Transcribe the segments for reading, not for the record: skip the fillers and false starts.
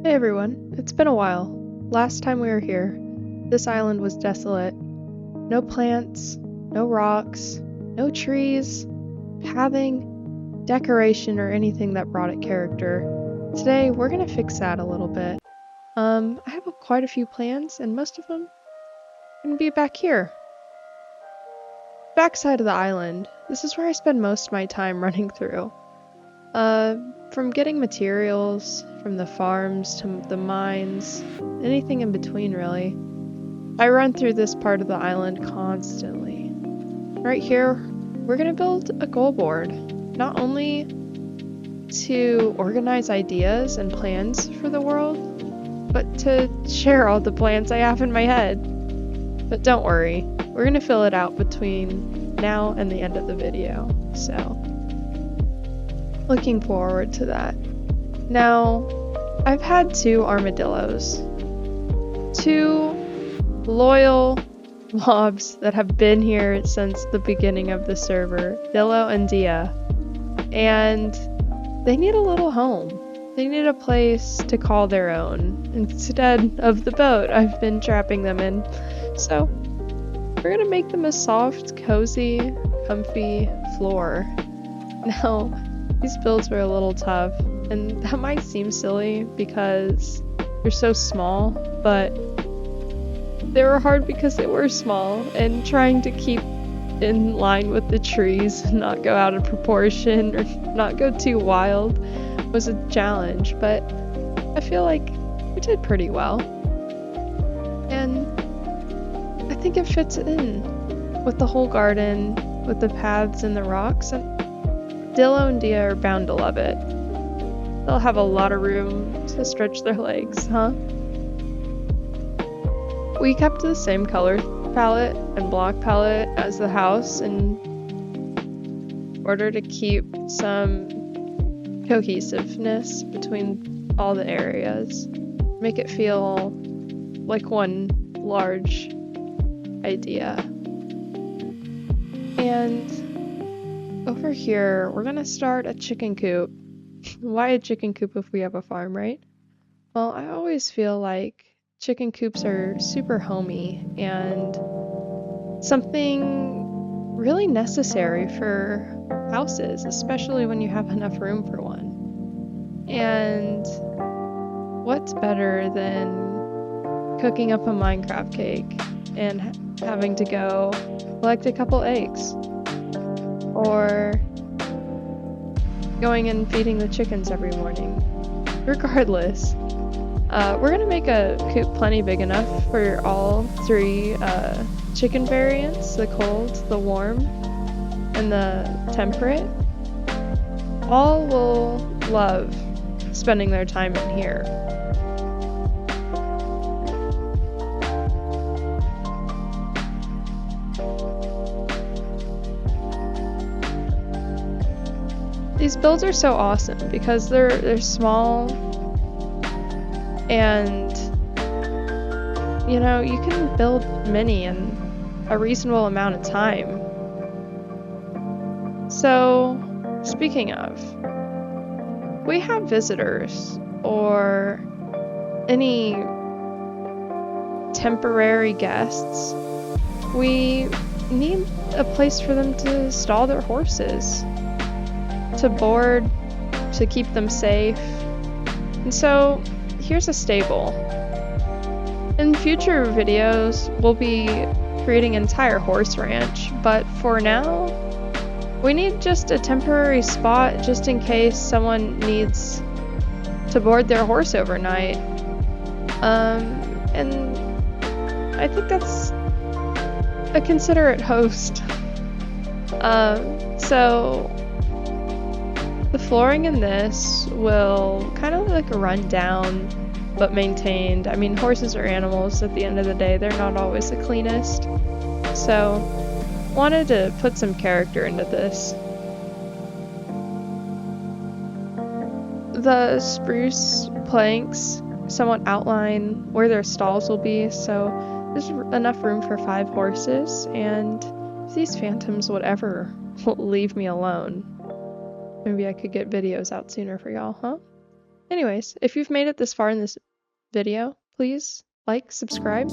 Hey everyone, it's been a while. Last time we were here, this island was desolate. No plants, no rocks, no trees, pathing, decoration, or anything that brought it character. Today, we're gonna fix that a little bit. I have quite a few plans, and most of them are gonna be back here. Backside of the island. This is where I spend most of my time running through. From getting materials, from the farms to the mines, anything in between really. I run through this part of the island constantly. Right here, we're gonna build a goal board, not only to organize ideas and plans for the world, but to share all the plans I have in my head. But don't worry, we're gonna fill it out between now and the end of the video, so looking forward to that. Now, I've had two armadillos. Two loyal mobs that have been here since the beginning of the server, Dillo and Dia. And they need a little home. They need a place to call their own instead of the boat I've been trapping them in. So, we're gonna make them a soft, cozy, comfy floor. Now, these builds were a little tough, and that might seem silly because they're so small, but they were hard because they were small, and trying to keep in line with the trees and not go out of proportion or not go too wild was a challenge, but I feel like we did pretty well. And I think it fits in with the whole garden, with the paths and the rocks, and Dillo and Dia are bound to love it. They'll have a lot of room to stretch their legs, huh? We kept the same color palette and block palette as the house in order to keep some cohesiveness between all the areas. Make it feel like one large idea. And over here, we're gonna start a chicken coop. Why a chicken coop if we have a farm, right? Well, I always feel like chicken coops are super homey and something really necessary for houses, especially when you have enough room for one. And what's better than cooking up a Minecraft cake and having to go collect a couple eggs? Or going and feeding the chickens every morning. Regardless, we're gonna make a coop plenty big enough for all three chicken variants, the cold, the warm, and the temperate. All will love spending their time in here. These builds are so awesome because they're small and you know, you can build many in a reasonable amount of time. So, speaking of, we have visitors or any temporary guests. We need a place for them to stall their horses, to board, to keep them safe. And so here's a stable. In future videos, we'll be creating an entire horse ranch, but for now, we need just a temporary spot just in case someone needs to board their horse overnight. And I think that's a considerate host. So the flooring in this will kind of like run down but maintained. I mean, horses are animals at the end of the day. They're not always the cleanest. So wanted to put some character into this. The spruce planks somewhat outline where their stalls will be, so there's enough room for 5 horses, and if these phantoms would ever leave me alone, maybe I could get videos out sooner for y'all, huh? Anyways, if you've made it this far in this video, please like, subscribe,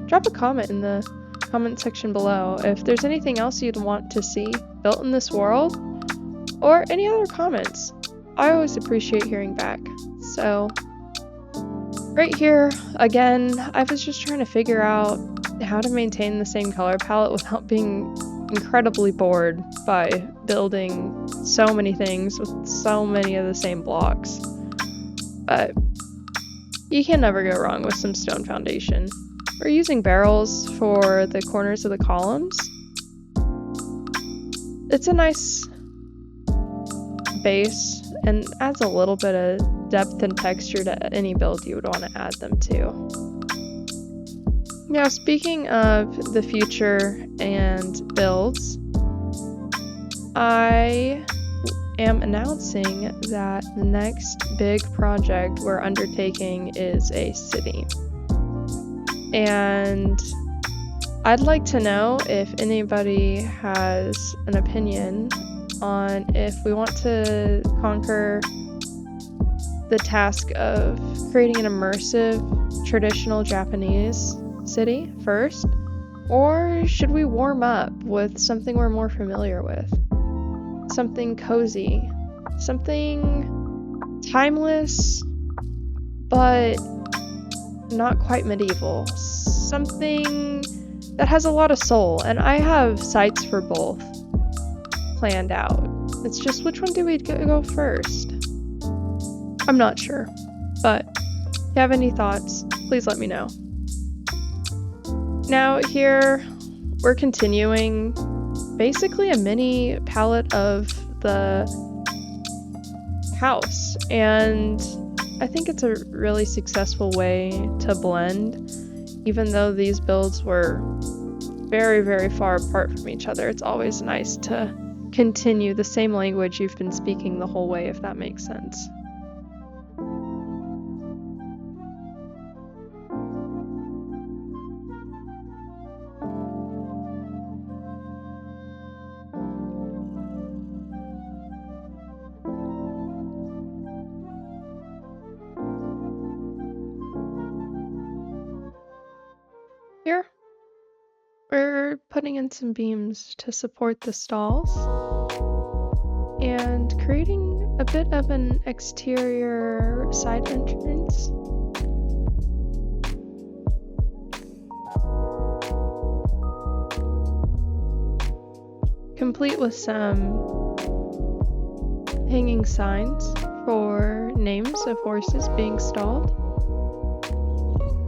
drop a comment in the comment section below if there's anything else you'd want to see built in this world, or any other comments. I always appreciate hearing back. So, right here, again, I was just trying to figure out how to maintain the same color palette without being incredibly bored by building so many things with so many of the same blocks. But you can never go wrong with some stone foundation. We're using barrels for the corners of the columns. It's a nice base and adds a little bit of depth and texture to any build you would want to add them to. Now, speaking of the future and builds, I am announcing that the next big project we're undertaking is a city. And I'd like to know if anybody has an opinion on if we want to conquer the task of creating an immersive, traditional Japanese city first, or should we warm up with something we're more familiar with? Something cozy, something timeless, but not quite medieval, something that has a lot of soul, and I have sites for both planned out. It's just which one do we go first? I'm not sure, but if you have any thoughts, please let me know. Now here, we're continuing basically a mini palette of the house, and I think it's a really successful way to blend. Even though these builds were very, very far apart from each other, it's always nice to continue the same language you've been speaking the whole way, if that makes sense. Here, we're putting in some beams to support the stalls and creating a bit of an exterior side entrance. Complete with some hanging signs for names of horses being stalled.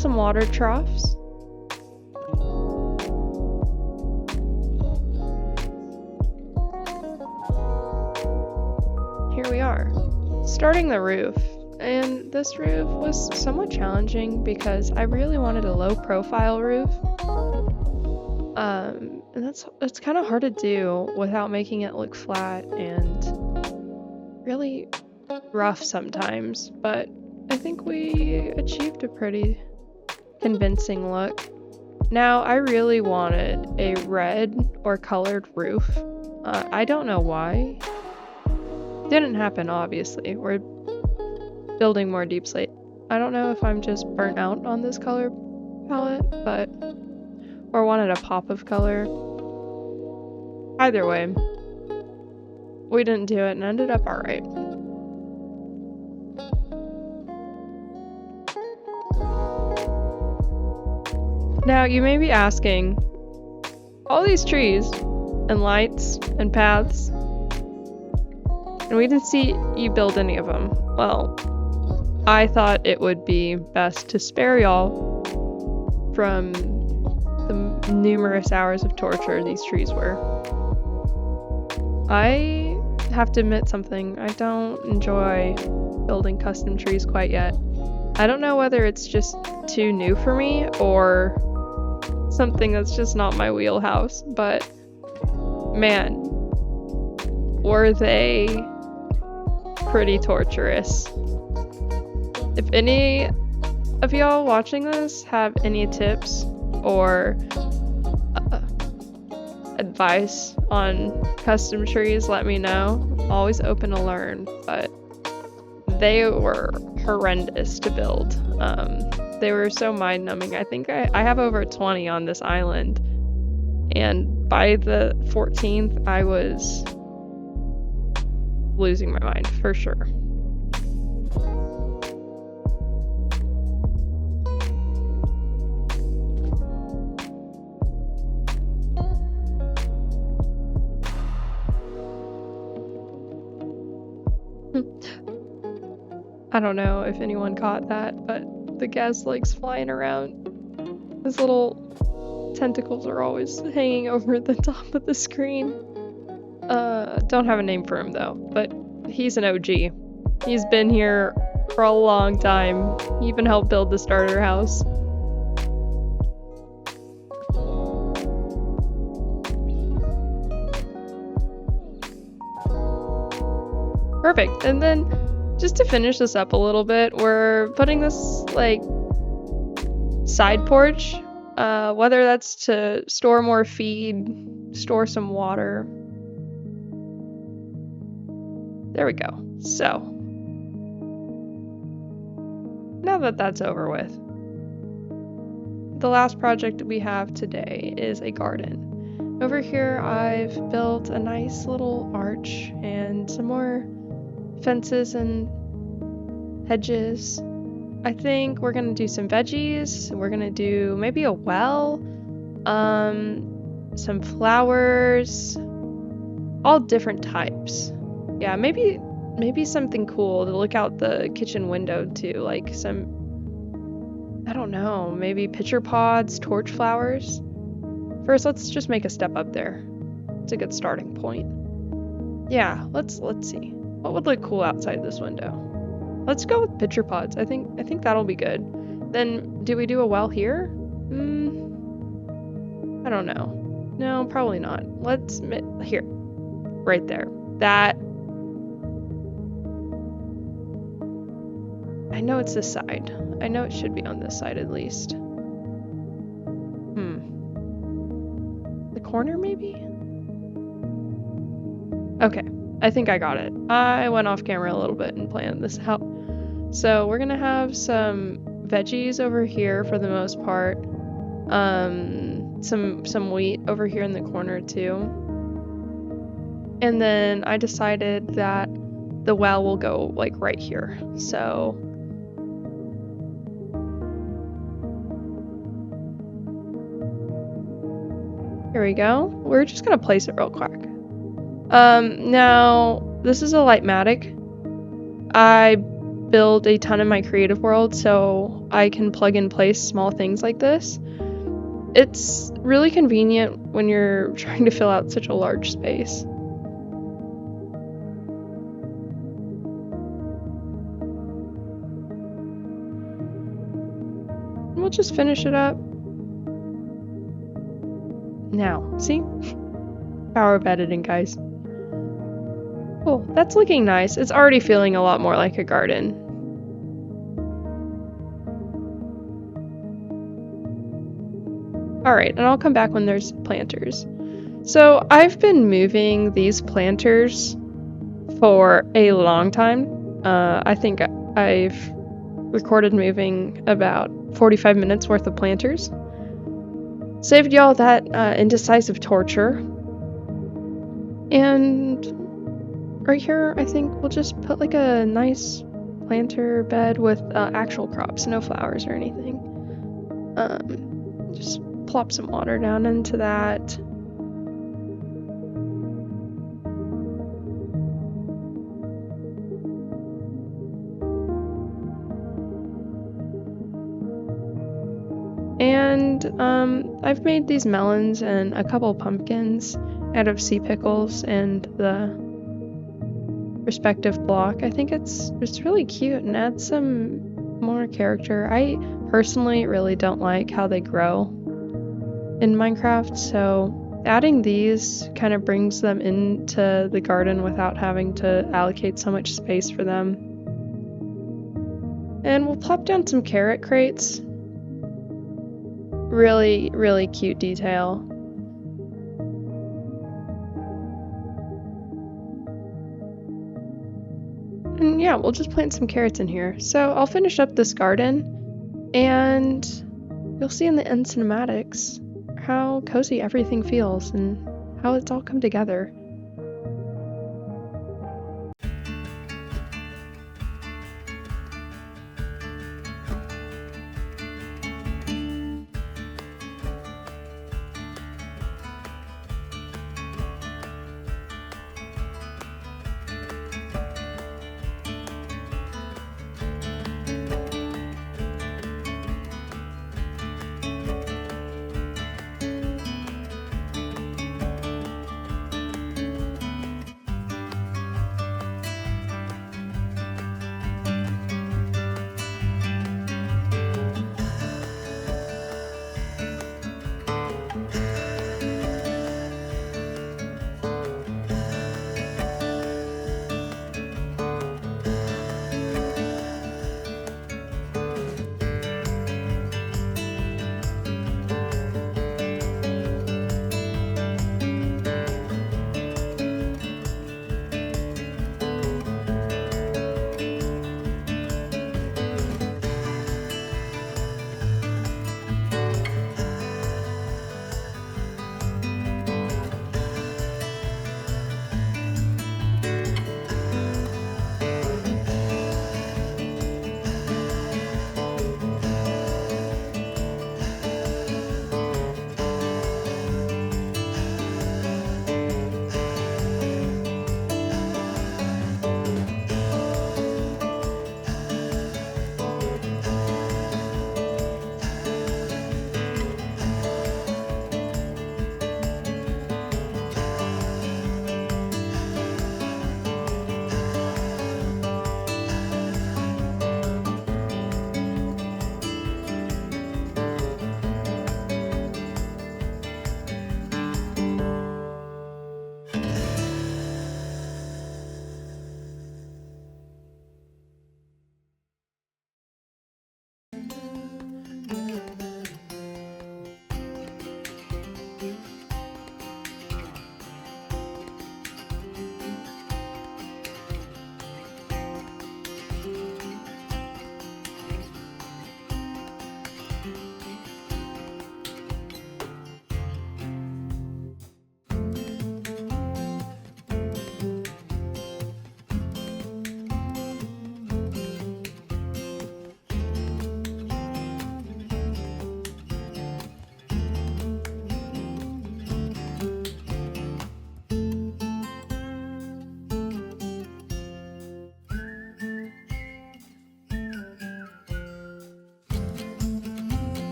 Some water troughs. Here we are, starting the roof, and this roof was somewhat challenging because I really wanted a low profile roof, and it's kind of hard to do without making it look flat and really rough sometimes, but I think we achieved a pretty convincing look. Now, I really wanted a red or colored roof. I don't know why. Didn't happen, obviously. We're building more deep slate. I don't know if I'm just burnt out on this color palette, or wanted a pop of color. Either way, we didn't do it and ended up alright. Now, you may be asking, all these trees and lights and paths, and we didn't see you build any of them. Well, I thought it would be best to spare y'all from the numerous hours of torture these trees were. I have to admit something. I don't enjoy building custom trees quite yet. I don't know whether it's just too new for me or something that's just not my wheelhouse, but man, were they pretty torturous. If any of y'all watching this have any tips or advice on custom trees, let me know. I'm always open to learn, but they were horrendous to build. They were so mind-numbing. I think I have over 20 on this island, and by the 14th, I was losing my mind for sure. I don't know if anyone caught that, but the Gazlake's flying around. His little tentacles are always hanging over the top of the screen. Don't have a name for him though, but he's an OG. He's been here for a long time. He even helped build the starter house. Perfect. And then just to finish this up a little bit, we're putting this like side porch, whether that's to store more feed, store some water. There we go. So now that that's over with, the last project we have today is a garden. Over here I've built a nice little arch and some more fences and hedges. I think we're gonna do some veggies. We're gonna do maybe a well, some flowers, all different types. Yeah, maybe something cool to look out the kitchen window too, like some, I don't know, maybe pitcher pods, torch flowers. First, let's just make a step up there. It's a good starting point. Yeah, let's see. What would look cool outside this window? Let's go with pitcher pods. I think that'll be good. Then, do we do a well here? I don't know. No, probably not. Let's here, right there. That. I know it's this side. I know it should be on this side at least. The corner maybe? Okay. I think I got it. I went off camera a little bit and planned this out. So we're gonna have some veggies over here for the most part. Some wheat over here in the corner too. And then I decided that the well will go like right here. So here we go. We're just gonna place it real quick. Now, this is a Lightmatic. I build a ton in my creative world, so I can plug and place small things like this. It's really convenient when you're trying to fill out such a large space. We'll just finish it up. Now, see? Power of editing, guys. Cool, that's looking nice. It's already feeling a lot more like a garden. Alright, and I'll come back when there's planters. So I've been moving these planters for a long time. I think I've recorded moving about 45 minutes worth of planters. Saved y'all that indecisive torture. And right here, I think we'll just put like a nice planter bed with actual crops, no flowers or anything. Just plop some water down into that. And I've made these melons and a couple pumpkins out of sea pickles and the respective block. I think it's really cute and adds some more character. I personally really don't like how they grow in Minecraft, so adding these kind of brings them into the garden without having to allocate so much space for them. And we'll plop down some carrot crates. Really, really cute detail. And then yeah, we'll just plant some carrots in here. So I'll finish up this garden, and you'll see in the end cinematics how cozy everything feels and how it's all come together.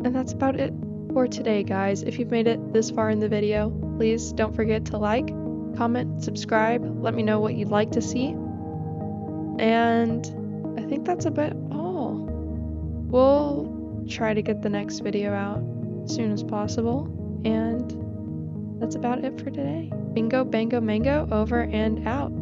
And that's about it for today, guys. If you've made it this far in the video, please don't forget to like, comment, subscribe, let me know what you'd like to see. And I think that's about all. We'll try to get the next video out as soon as possible. And that's about it for today. Bingo, bango, mango, over and out.